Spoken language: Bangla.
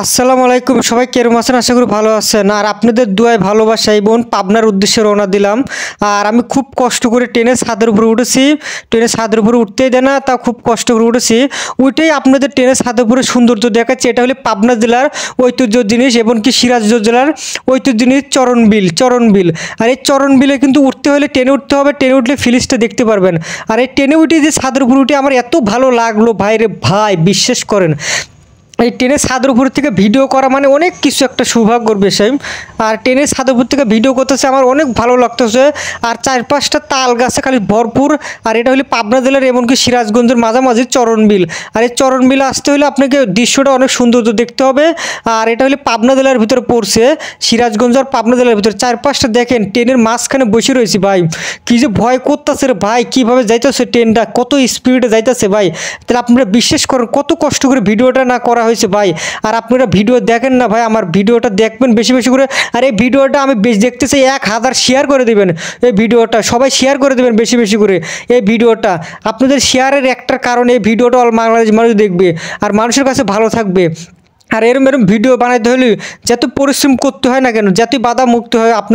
আসসালামু আলাইকুম, সবাই কেরম আছেন? আশা করি ভালো আছেন। আর আপনাদের দোয়ায় ভালোবাসাই বোন পাবনার উদ্দেশ্যে রওনা দিলাম। আর আমি খুব কষ্ট করে ট্রেনের ছাদের উপরে উঠেছি। ট্রেনের ছাদের উপরে উঠতেই দেয় না, তা খুব কষ্ট করে উঠেছি। উঠেই আপনাদের ট্রেনের ছাদের উপরে সৌন্দর্য দেখাচ্ছে। এটা হলে পাবনা জেলার ঐতিহ্য জিনিস এবং কি সিরাজগঞ্জ জেলার ঐতিহ্য জিনিস চরণবিল। আর এই চরণবিলে কিন্তু উঠতে হলে ট্রেনে উঠতে হবে। ট্রেনে উঠলে ফিলিংসটা দেখতে পারবেন। আর এই ট্রেনে উঠে যে ছাদের উপরে উঠে আমার এত ভালো লাগলো ভাই রে ভাই, বিশ্বাস করেন। এই ট্রেনের ছাদের উপর থেকে ভিডিও করা মানে অনেক কিছু একটা সৌভাগ্যর বিষয়। আর ট্রেনের ছাদের উপর থেকে ভিডিও করতেছে আমার অনেক ভালো লাগতেছে। আর চারপাশটা তাল গাছে খালি ভরপুর। আর এটা হলে পাবনা জেলার এমনকি সিরাজগঞ্জের মাঝামাঝি চরণবিল। আর এই চরণবিলে আসতে হলে আপনাকে দৃশ্যটা অনেক সৌন্দর্য দেখতে হবে। আর এটা হলে পাবনা জেলার ভিতরে পড়ছে, সিরাজগঞ্জ আর পাবনা জেলার ভিতরে। চারপাশটা দেখেন, ট্রেনের মাঝখানে বসে রয়েছি ভাই। কী যে ভয় করতেছে রে ভাই, কীভাবে যাইতেছে ট্রেনটা, কত স্পিডে যাইতেছে ভাই। তাহলে আপনারা বিশ্বাস করেন কত কষ্ট করে ভিডিওটা না করা হয়েছে ভাই। আর আপনারা ভিডিও দেখেন না ভাই, আমার ভিডিওটা দেখবেন বেশি বেশি করে। আর এই ভিডিওটা আমি বেশ দেখতে চাই 1000 শেয়ার করে দেবেন। এই ভিডিওটা সবাই শেয়ার করে দেবেন বেশি বেশি করে। এই ভিডিওটা আপনাদের শেয়ারের একটা কারণে এই ভিডিওটা অল বাংলাদেশ মানুষ দেখবে আর মানুষের কাছে ভালো থাকবে। আর এরম ভিডিও বানাইতে হলে যত পরিশ্রম করতে হয় না কেন, যতই বাধা মুক্ত হয় আপনাদের